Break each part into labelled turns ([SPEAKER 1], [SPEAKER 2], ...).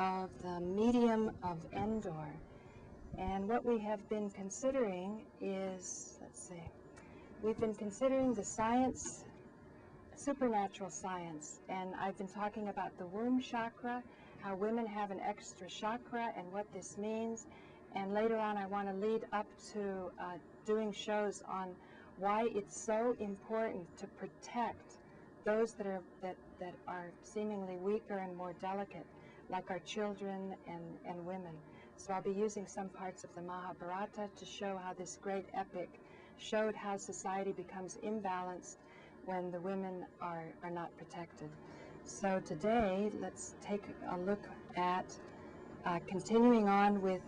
[SPEAKER 1] of the medium of Endor. And what we have been considering is, we've been considering the science, supernatural science. And I've been talking about the womb chakra, how women have an extra chakra and what this means. And later on I want to lead up to doing shows on why it's so important to protect those that are seemingly weaker and more delicate, like our children and women. So I'll be using some parts of the Mahabharata to show how this great epic showed how society becomes imbalanced when the women are not protected. So today, let's take a look at continuing on with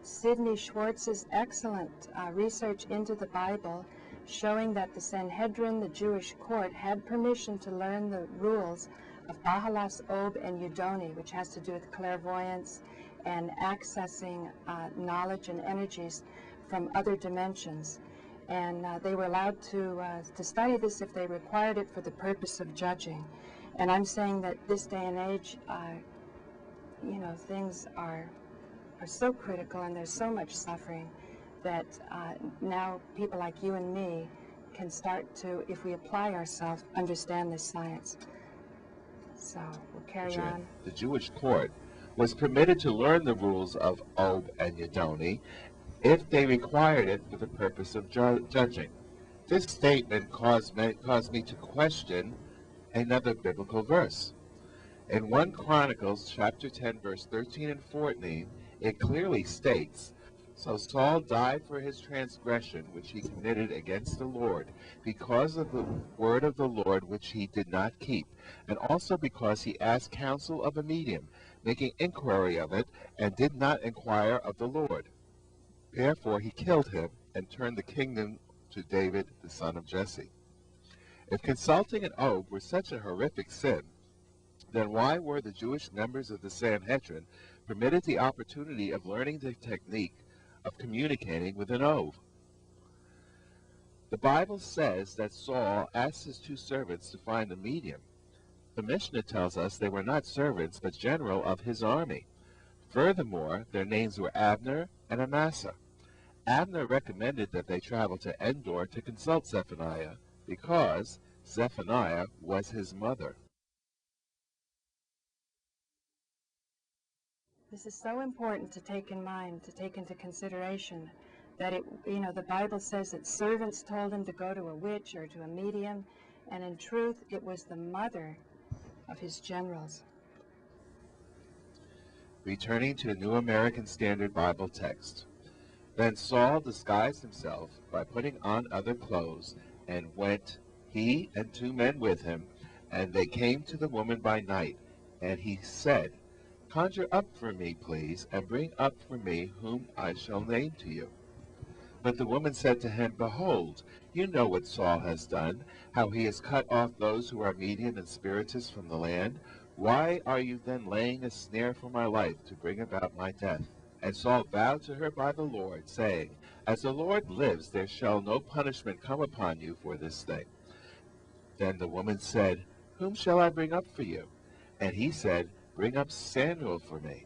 [SPEAKER 1] Sidnesy Schwartz's excellent research into the Bible, showing that the Sanhedrin, the Jewish court, had permission to learn the rules of Bahalas, Ob, and Yudoni, which has to do with clairvoyance and accessing knowledge and energies from other dimensions. And they were allowed to study this if they required it for the purpose of judging. And I'm saying that this day and age, things are so critical and there's so much suffering that now people like you and me can start to, if we apply ourselves, understand this science. So we'll carry on.
[SPEAKER 2] The Jewish court was permitted to learn the rules of Ob and Yudoni if they required it for the purpose of judging. This statement caused me to question another biblical verse. In 1 Chronicles chapter 10, verse 13 and 14, it clearly states, "So Saul died for his transgression which he committed against the Lord, because of the word of the Lord which he did not keep, and also because he asked counsel of a medium, making inquiry of it, and did not inquire of the Lord. Therefore he killed him, and turned the kingdom to David the son of Jesse." If consulting an Ob were such a horrific sin, then why were the Jewish members of the Sanhedrin permitted the opportunity of learning the technique of communicating with an Ob? The Bible says that Saul asked his 2 servants to find a medium. The Mishnah tells us they were not servants, but general of his army. Furthermore, their names were Abner and Amasa. Abner recommended that they travel to Endor to consult Zephaniah, because Zephaniah was his mother.
[SPEAKER 1] This is so important to take in mind, to take into consideration, that the Bible says that servants told him to go to a witch or to a medium, and in truth, it was the mother of his generals.
[SPEAKER 2] Returning to the New American Standard Bible text. Then Saul disguised himself by putting on other clothes, and went, he and 2 men with him, and they came to the woman by night. And he said, "Conjure up for me, please, and bring up for me whom I shall name to you." But the woman said to him, "Behold, you know what Saul has done, how he has cut off those who are medium and spiritists from the land. Why are you then laying a snare for my life to bring about my death?" And Saul vowed to her by the Lord, saying, "As the Lord lives, there shall no punishment come upon you for this thing." Then the woman said, "Whom shall I bring up for you?" And he said, "Bring up Samuel for me."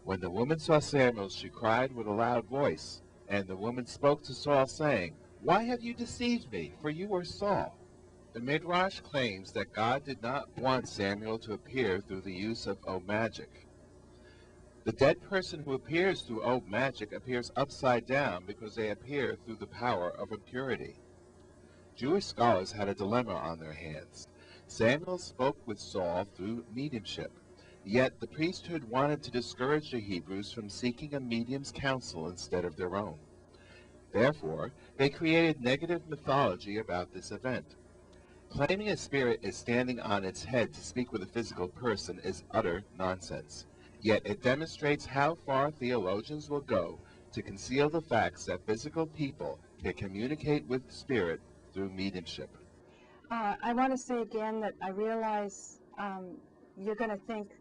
[SPEAKER 2] When the woman saw Samuel, she cried with a loud voice. And the woman spoke to Saul, saying, "Why have you deceived me? For you are Saul." The Midrash claims that God did not want Samuel to appear through the use of Ob magic. The dead person who appears through Ob magic appears upside down because they appear through the power of impurity. Jewish scholars had a dilemma on their hands. Samuel spoke with Saul through mediumship, yet the priesthood wanted to discourage the Hebrews from seeking a medium's counsel instead of their own. Therefore, they created negative mythology about this event. Claiming a spirit is standing on its head to speak with a physical person is utter nonsense. Yet it demonstrates how far theologians will go to conceal the facts that physical people can communicate with spirit through mediumship.
[SPEAKER 1] I want to say again that I realize you're going to think,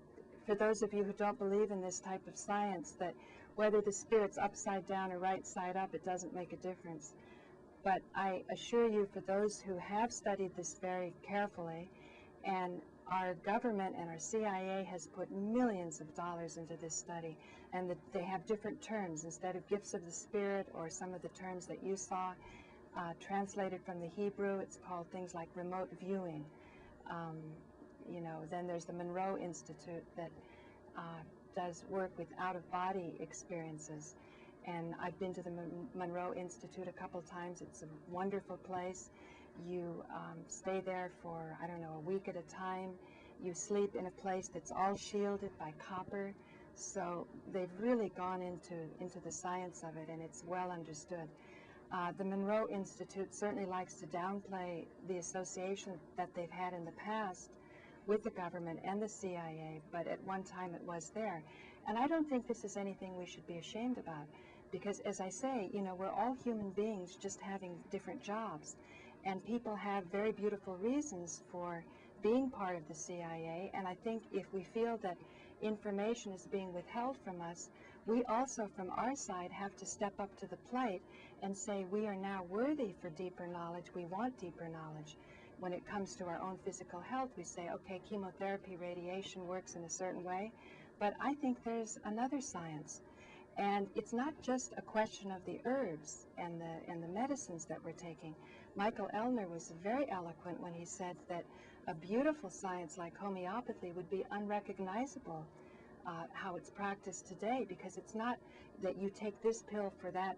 [SPEAKER 1] for those of you who don't believe in this type of science, that whether the spirit's upside down or right side up, it doesn't make a difference. But I assure you, for those who have studied this very carefully and our government and our CIA has put millions of dollars into this study, and that they have different terms. Instead of gifts of the Spirit or some of the terms that you saw translated from the Hebrew, it's called things like remote viewing. Then there's the Monroe Institute that does work with out-of-body experiences. And I've been to the Monroe Institute a couple times. It's a wonderful place. You stay there for, I don't know, a week at a time. You sleep in a place that's all shielded by copper. So they've really gone into the science of it, and it's well understood. The Monroe Institute certainly likes to downplay the association that they've had in the past with the government and the CIA, but at one time it was there. And I don't think this is anything we should be ashamed about, because as I say, we're all human beings just having different jobs. And people have very beautiful reasons for being part of the CIA, and I think if we feel that information is being withheld from us, we also from our side have to step up to the plate and say we are now worthy for deeper knowledge. We want deeper knowledge. When it comes to our own physical health, we say, okay, chemotherapy, radiation works in a certain way, but I think there's another science. And it's not just a question of the herbs and the medicines that we're taking. Michael Elner was very eloquent when he said that a beautiful science like homeopathy would be unrecognizable how it's practiced today, because it's not that you take this pill for that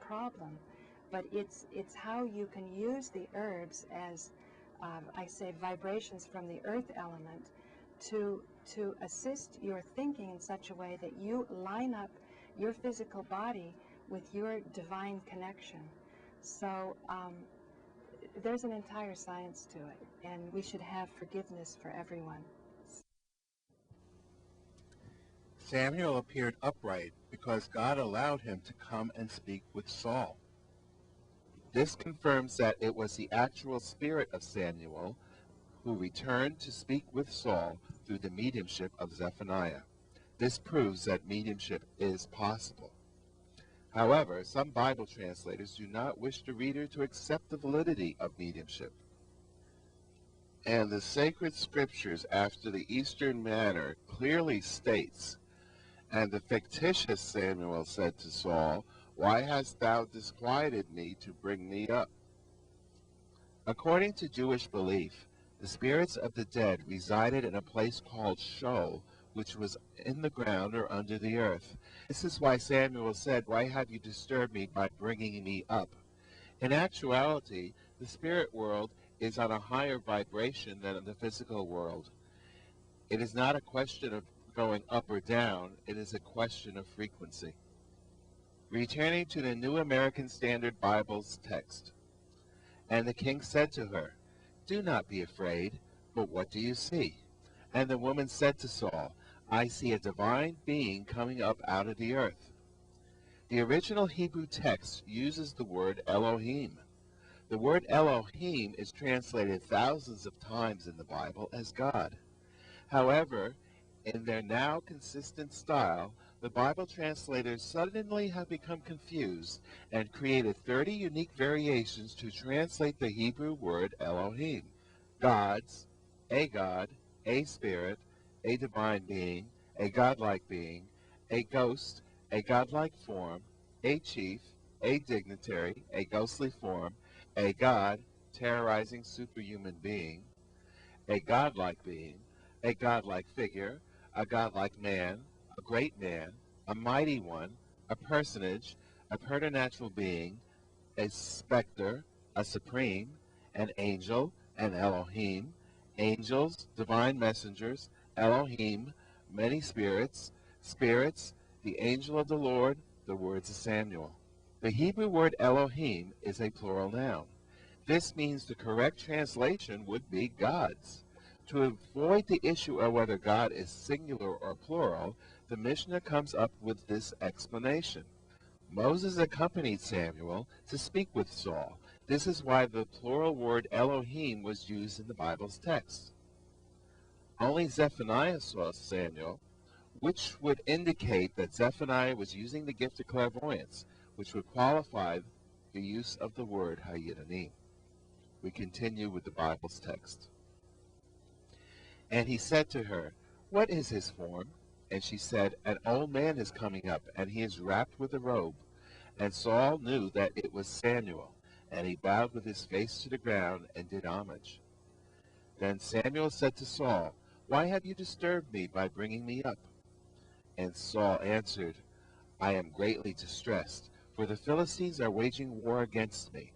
[SPEAKER 1] problem, but it's how you can use the herbs as I say, vibrations from the earth element to assist your thinking in such a way that you line up your physical body with your divine connection. So there's an entire science to it, and we should have forgiveness for everyone.
[SPEAKER 2] Samuel appeared upright because God allowed him to come and speak with Saul. This confirms that it was the actual spirit of Samuel who returned to speak with Saul through the mediumship of Zephaniah. This proves that mediumship is possible. However, some Bible translators do not wish the reader to accept the validity of mediumship. And the sacred scriptures, after the Eastern manner, clearly states, "And the fictitious Samuel said to Saul, Why hast thou disquieted me to bring me up?" According to Jewish belief, the spirits of the dead resided in a place called Sheol, which was in the ground or under the earth. This is why Samuel said, "Why have you disturbed me by bringing me up?" In actuality, the spirit world is on a higher vibration than the physical world. It is not a question of going up or down, it is a question of frequency. Returning to the New American Standard Bible's text. And the king said to her, "Do not be afraid, but what do you see?" And the woman said to Saul, "I see a divine being coming up out of the earth." The original Hebrew text uses the word Elohim. The word Elohim is translated thousands of times in the Bible as God. However, in their now consistent style, the Bible translators suddenly have become confused and created 30 unique variations to translate the Hebrew word Elohim: gods, a god, a spirit, a divine being, a godlike being, a ghost, a godlike form, a chief, a dignitary, a ghostly form, a god, terrorizing superhuman being, a godlike being, a godlike figure, a godlike man, a great man, a mighty one, a personage, a preternatural being, a specter, a supreme, an angel, an Elohim, angels, divine messengers, Elohim, many spirits, spirits, the angel of the Lord, the words of Samuel. The Hebrew word Elohim is a plural noun. This means the correct translation would be gods. To avoid the issue of whether God is singular or plural, the Mishnah comes up with this explanation. Moses accompanied Samuel to speak with Saul. This is why the plural word Elohim was used in the Bible's text. Only Zephaniah saw Samuel, which would indicate that Zephaniah was using the gift of clairvoyance, which would qualify the use of the word Hayiranim. We continue with the Bible's text. And he said to her, What is his form? And she said, An old man is coming up, and he is wrapped with a robe. And Saul knew that it was Samuel, and he bowed with his face to the ground and did homage. Then Samuel said to Saul, Why have you disturbed me by bringing me up? And Saul answered, I am greatly distressed, for the Philistines are waging war against me,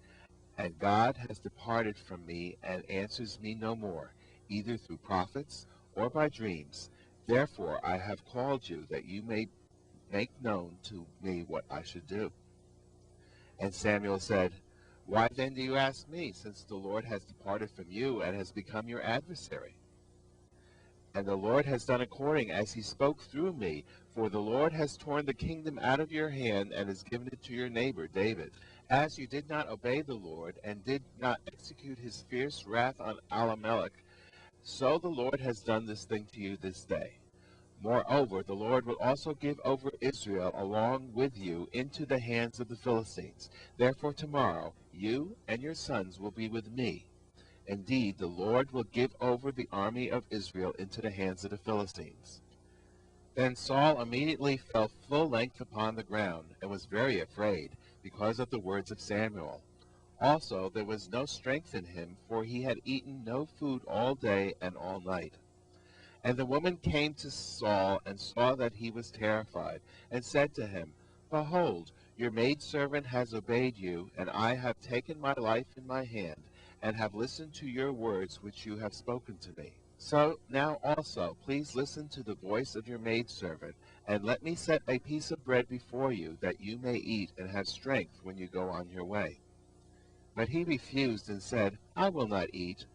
[SPEAKER 2] and God has departed from me and answers me no more, either through prophets or by dreams. Therefore I have called you, that you may make known to me what I should do. And Samuel said, Why then do you ask me, since the Lord has departed from you and has become your adversary? And the Lord has done according as he spoke through me, for the Lord has torn the kingdom out of your hand and has given it to your neighbor David. As you did not obey the Lord and did not execute his fierce wrath on Elimelech, so the Lord has done this thing to you this day. Moreover, the Lord will also give over Israel along with you into the hands of the Philistines. Therefore tomorrow you and your sons will be with me. Indeed, the Lord will give over the army of Israel into the hands of the Philistines. Then Saul immediately fell full length upon the ground, and was very afraid, because of the words of Samuel. Also there was no strength in him, for he had eaten no food all day and all night. And the woman came to Saul, and saw that he was terrified, and said to him, Behold, your maidservant has obeyed you, and I have taken my life in my hand, and have listened to your words which you have spoken to me. So now also please listen to the voice of your maidservant, and let me set a piece of bread before you, that you may eat and have strength when you go on your way. But he refused and said, I will not eat.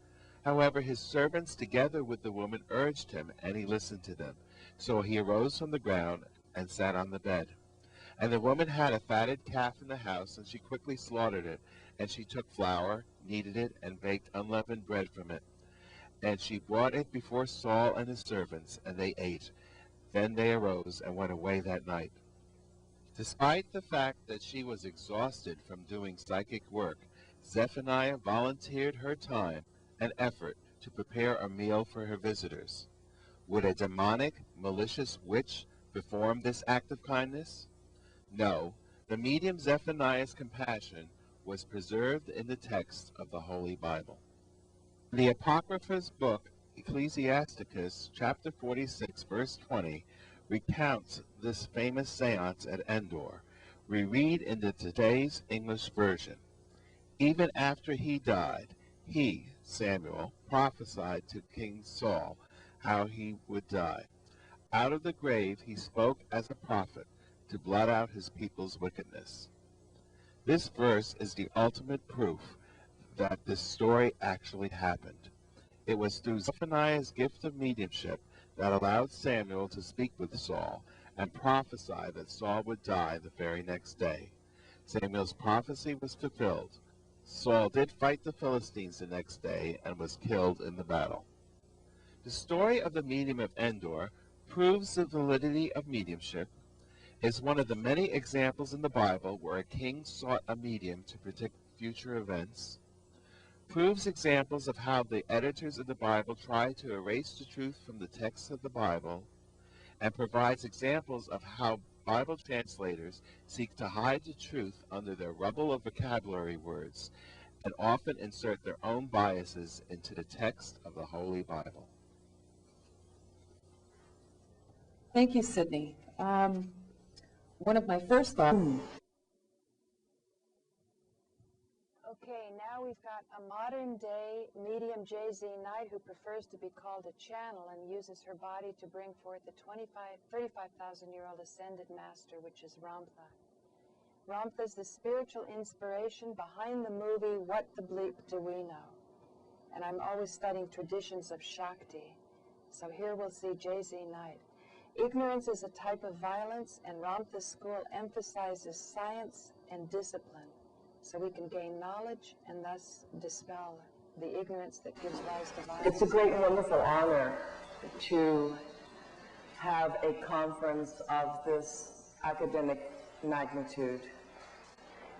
[SPEAKER 2] However, his servants together with the woman urged him, and he listened to them. So he arose from the ground and sat on the bed. And the woman had a fatted calf in the house, and she quickly slaughtered it. And she took flour, kneaded it, and baked unleavened bread from it. And she brought it before Saul and his servants, and they ate. Then they arose and went away that night. Despite the fact that she was exhausted from doing psychic work, Zephaniah volunteered her time and effort to prepare a meal for her visitors. Would a demonic, malicious witch perform this act of kindness? No, the medium Zephaniah's compassion was preserved in the text of the Holy Bible. The Apocrypha's book, Ecclesiasticus, chapter 46, verse 20, recounts this famous seance at Endor. We read in the today's English version, Even after he died, he, Samuel, prophesied to King Saul how he would die. Out of the grave he spoke as a prophet to blot out his people's wickedness. This verse is the ultimate proof that this story actually happened. It was through Zephaniah's gift of mediumship that allowed Samuel to speak with Saul and prophesy that Saul would die the very next day. Samuel's prophecy was fulfilled. Saul did fight the Philistines the next day and was killed in the battle. The story of the medium of Endor proves the validity of mediumship, is one of the many examples in the Bible where a king sought a medium to predict future events, proves examples of how the editors of the Bible try to erase the truth from the text of the Bible, and provides examples of how Bible translators seek to hide the truth under their rubble of vocabulary words and often insert their own biases into the text of the Holy Bible.
[SPEAKER 3] Thank you, Sydney. One of my first thoughts.
[SPEAKER 1] Okay, now we've got a modern-day medium J.Z. Knight who prefers to be called a channel and uses her body to bring forth the 35,000-year-old ascended master, which is Ramtha. Ramtha is the spiritual inspiration behind the movie What the Bleep Do We Know? And I'm always studying traditions of Shakti. So here we'll see J.Z. Knight. Ignorance is a type of violence, and Ramtha's school emphasizes science and discipline, so we can gain knowledge and thus dispel the ignorance that gives rise to violence.
[SPEAKER 3] It's a great and wonderful honor to have a conference of this academic magnitude.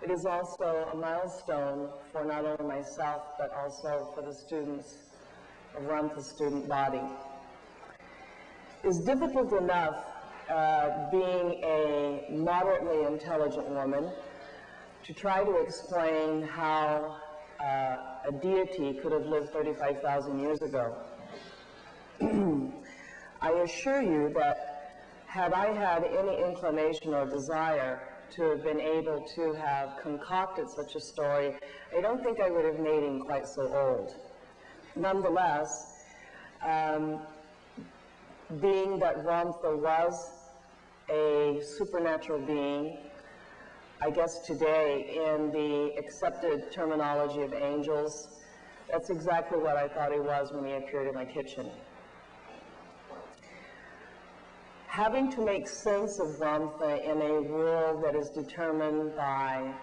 [SPEAKER 3] It is also a milestone for not only myself, but also for the students of Ramtha's student body. is difficult enough being a moderately intelligent woman to try to explain how a deity could have lived 35,000 years ago. I assure you that had I had any inclination or desire to have been able to have concocted such a story, I don't think I would have made him quite so old. Nonetheless, being that Ramtha was a supernatural being, I guess today in the accepted terminology of angels, that's exactly what I thought he was when he appeared in my kitchen. Having to make sense of Ramtha in a world that is determined by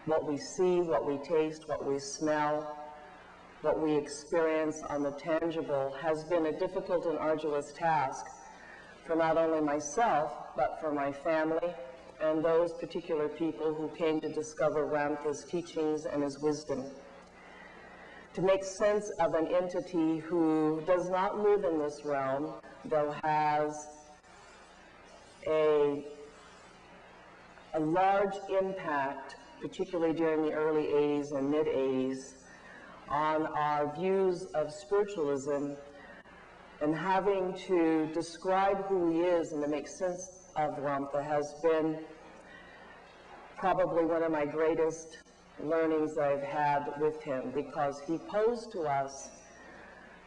[SPEAKER 3] what we see, what we taste, what we smell, what we experience on the tangible has been a difficult and arduous task for not only myself, but for my family and those particular people who came to discover Ramtha's teachings and his wisdom. To make sense of an entity who does not live in this realm, though has a large impact, particularly during the early 80s and mid-80s, on our views of spiritualism, and having to describe who he is and to make sense of Ramtha has been probably one of my greatest learnings I've had with him, because he posed to us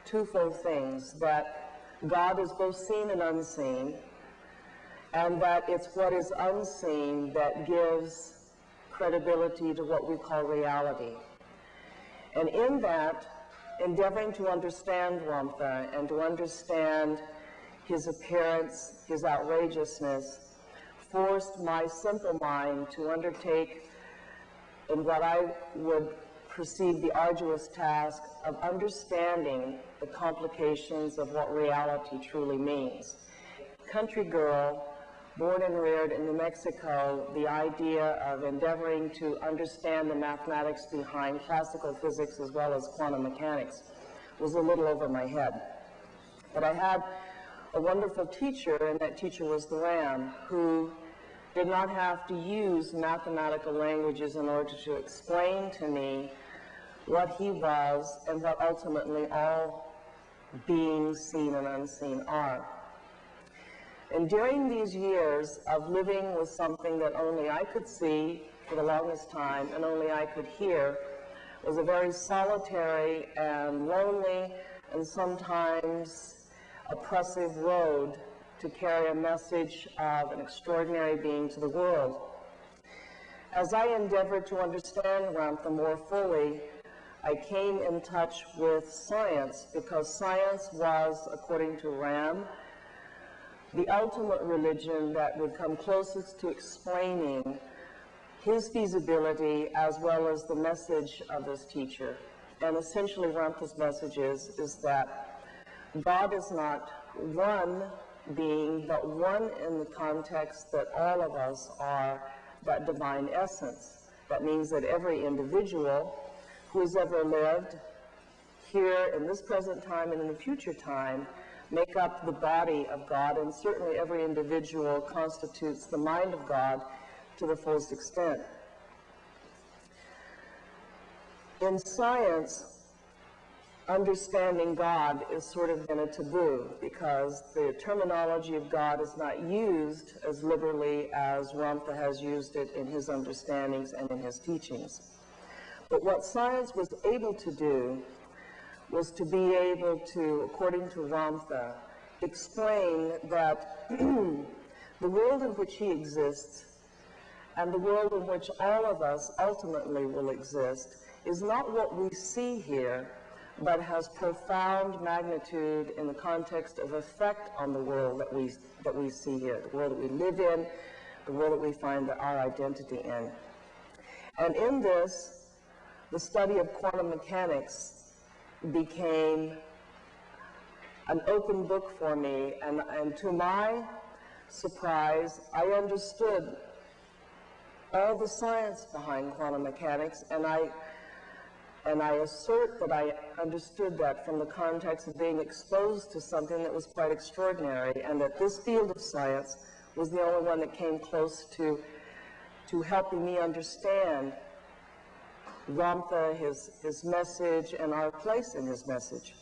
[SPEAKER 3] twofold things: that God is both seen and unseen, and that it's what is unseen that gives credibility to what we call reality. And in that, endeavoring to understand Ramtha and to understand his appearance, his outrageousness, forced my simple mind to undertake in what I would perceive the arduous task of understanding the complications of what reality truly means. Country girl, born and reared in New Mexico, the idea of endeavoring to understand the mathematics behind classical physics as well as quantum mechanics was a little over my head. But I had a wonderful teacher, and that teacher was the Ram, who did not have to use mathematical languages in order to explain to me what he was and what ultimately all beings seen and unseen are. And during these years of living with something that only I could see for the longest time and only I could hear, was a very solitary and lonely and sometimes oppressive road to carry a message of an extraordinary being to the world. As I endeavored to understand Ramtha more fully, I came in touch with science, because science was, according to Ram, the ultimate religion that would come closest to explaining his feasibility as well as the message of his teacher. And essentially Ramtha's message is that God is not one being, but one in the context that all of us are that divine essence. That means that every individual who has ever lived here in this present time and in the future time make up the body of God, and certainly every individual constitutes the mind of God to the fullest extent. In science, understanding God is sort of been a taboo, because the terminology of God is not used as liberally as Ramtha has used it in his understandings and in his teachings. But what science was able to do was to be able to, according to Ramtha, explain that the world in which he exists and the world in which all of us ultimately will exist is not what we see here, but has profound magnitude in the context of effect on the world that we see here, the world that we live in, the world that we find our identity in. And in this, the study of quantum mechanics became an open book for me, and to my surprise, I understood all the science behind quantum mechanics, and I And I assert that I understood that from the context of being exposed to something that was quite extraordinary, and that this field of science was the only one that came close to helping me understand Ramtha, his message, and our place in his message.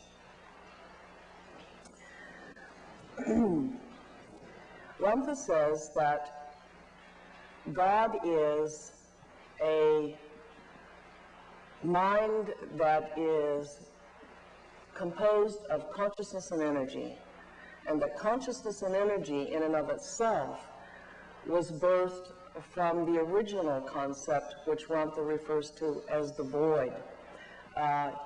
[SPEAKER 3] Ramtha says that God is a mind that is composed of consciousness and energy, and that consciousness and energy in and of itself was birthed from the original concept, which Ramtha refers to as the void.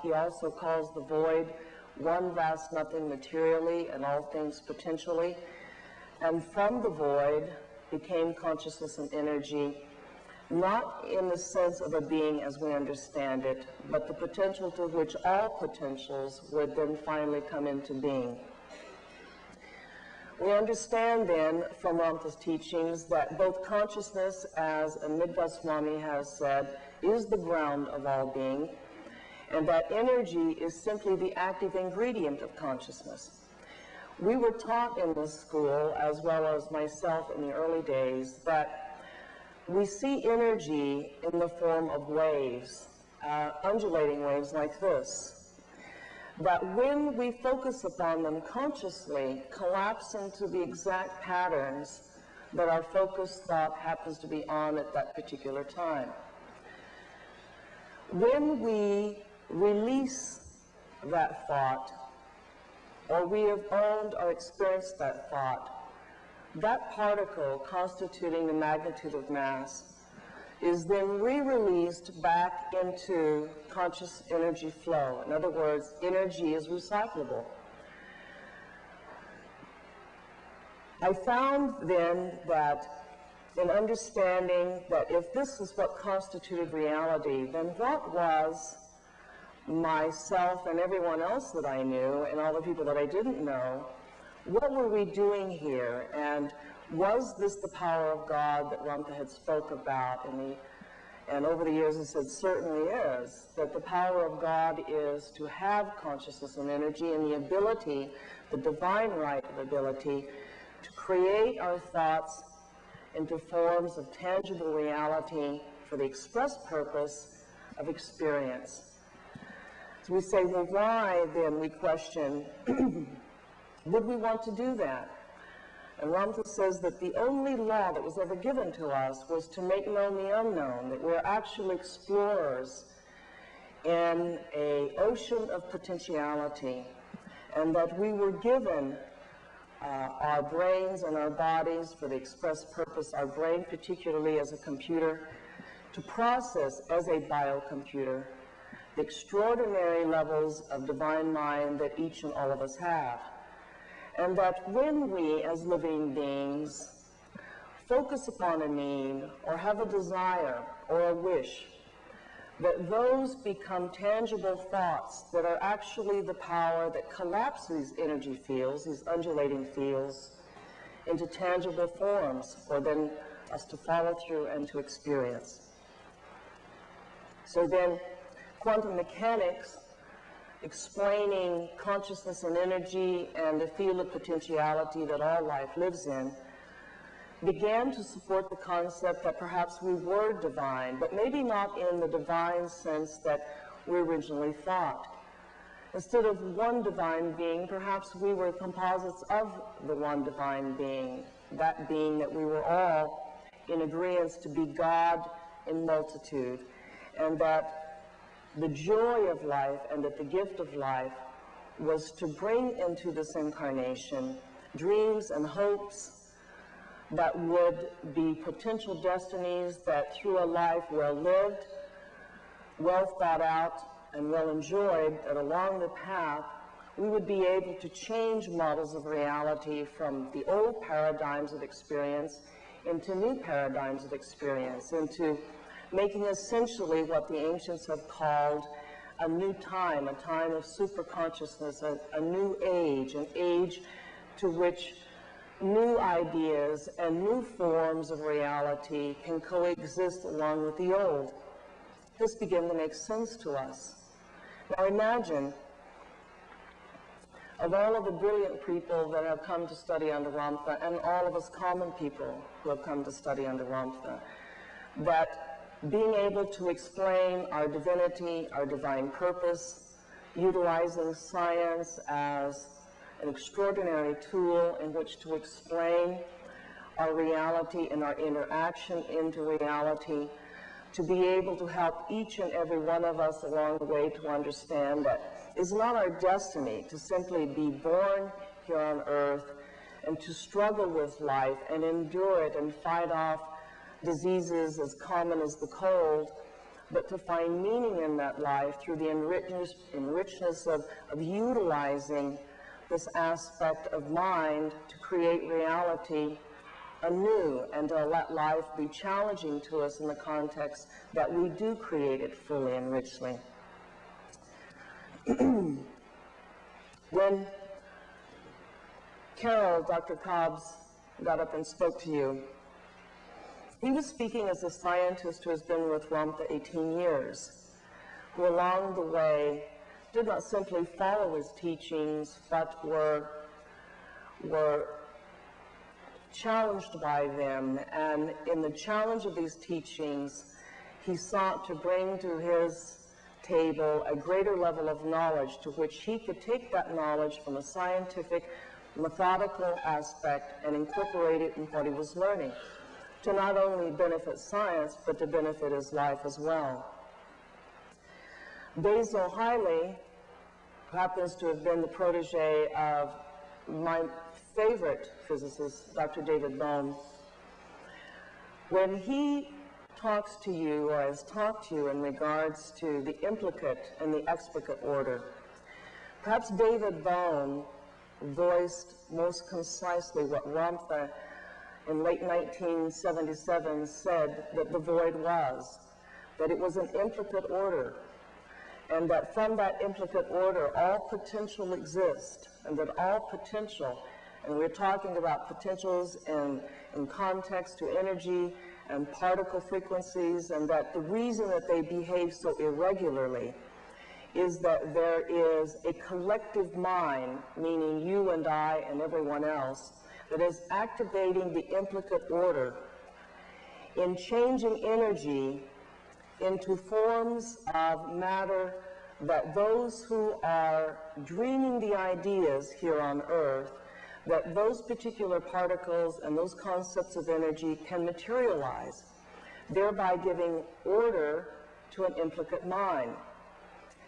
[SPEAKER 3] He also calls the void one vast nothing materially and all things potentially. And from the void became consciousness and energy, not in the sense of a being as we understand it, but the potential to which all potentials would then finally come into being. We understand then from Ramtha's teachings that both consciousness, as Amida Swami has said, is the ground of all being, and that energy is simply the active ingredient of consciousness. We were taught in this school, as well as myself in the early days, that we see energy in the form of waves, undulating waves like this, that when we focus upon them consciously, collapse into the exact patterns that our focused thought happens to be on at that particular time. When we release that thought, or we have owned or experienced that thought, that particle constituting the magnitude of mass is then re-released back into conscious energy flow. In other words, energy is recyclable. I found then that in understanding that if this is what constituted reality, then what was myself and everyone else that I knew and all the people that I didn't know, what were we doing here? And was this the power of God that Ramtha had spoke about? And over the years he said, certainly is, that the power of God is to have consciousness and energy and the ability, the divine right of ability, to create our thoughts into forms of tangible reality for the express purpose of experience. So we say, well, why then, we question, would we want to do that? And Ramtha says that the only law that was ever given to us was to make known the unknown, that we're actually explorers in an ocean of potentiality, and that we were given our brains and our bodies for the express purpose, our brain particularly as a computer, to process as a biocomputer the extraordinary levels of divine mind that each and all of us have. And that when we, as living beings, focus upon a need or have a desire or a wish, that those become tangible thoughts that are actually the power that collapses these energy fields, these undulating fields, into tangible forms for then us to follow through and to experience. So then, quantum mechanics, explaining consciousness and energy and the field of potentiality that all life lives in, began to support the concept that perhaps we were divine, but maybe not in the divine sense that we originally thought. Instead of one divine being, perhaps we were composites of the one divine being, that being that we were all in agreement to be God in multitude, and that the joy of life and that the gift of life was to bring into this incarnation dreams and hopes that would be potential destinies that through a life well lived, well thought out, and well enjoyed, that along the path we would be able to change models of reality from the old paradigms of experience into new paradigms of experience, into making essentially what the ancients have called a new time, a time of superconsciousness, a new age, an age to which new ideas and new forms of reality can coexist along with the old. This began to make sense to us. Now imagine, of all of the brilliant people that have come to study under Ramtha, and all of us common people who have come to study under Ramtha, that being able to explain our divinity, our divine purpose, utilizing science as an extraordinary tool in which to explain our reality and our interaction into reality, to be able to help each and every one of us along the way to understand that it's not our destiny to simply be born here on earth and to struggle with life and endure it and fight off diseases as common as the cold, but to find meaning in that life through the enrichment of utilizing this aspect of mind to create reality anew and to let life be challenging to us in the context that we do create it fully and richly. When Carol, Dr. Cobbs, got up and spoke to you, he was speaking as a scientist who has been with Ramtha 18 years, who along the way did not simply follow his teachings, but were challenged by them, and in the challenge of these teachings, he sought to bring to his table a greater level of knowledge to which he could take that knowledge from a scientific, methodical aspect and incorporate it in what he was learning, to not only benefit science, but to benefit his life as well. Basil Hiley happens to have been the protege of my favorite physicist, Dr. David Bohm. When he talks to you or has talked to you in regards to the implicate and the explicate order, perhaps David Bohm voiced most concisely what Ramtha in late 1977 said that the void was, that it was an implicate order, and that from that implicate order all potential exists, and that all potential, and we're talking about potentials in context to energy and particle frequencies, and that the reason that they behave so irregularly is that there is a collective mind, meaning you and I and everyone else, that is activating the implicate order in changing energy into forms of matter that those who are dreaming the ideas here on earth, that those particular particles and those concepts of energy can materialize, thereby giving order to an implicate mind.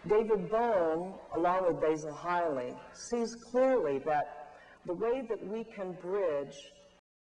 [SPEAKER 3] David Bohm, along with Basil Hiley, sees clearly that the way that we can bridge